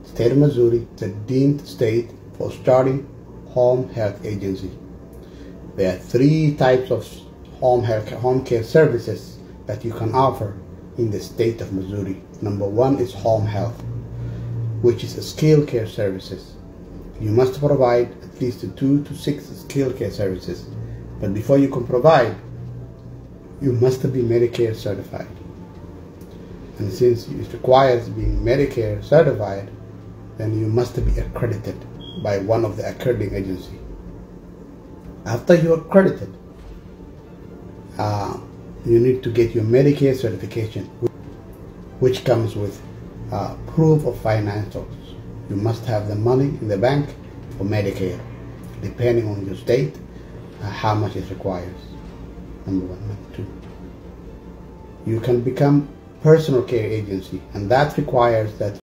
State of Missouri is a deemed state for starting home health agency. There are 3 types of home care services that you can offer in the state of Missouri. Number 1 is home health, which is a skilled care services. You must provide at least 2 to 6 skilled care services, but before you can provide, you must be Medicare certified. And since it requires being Medicare certified, then you must be accredited by one of the accrediting agencies. After you're accredited, you need to get your Medicare certification, which comes with proof of financials. You must have the money in the bank for Medicare, depending on your state, how much it requires. Number 1. Number 2, you can become personal care agency, and that requires that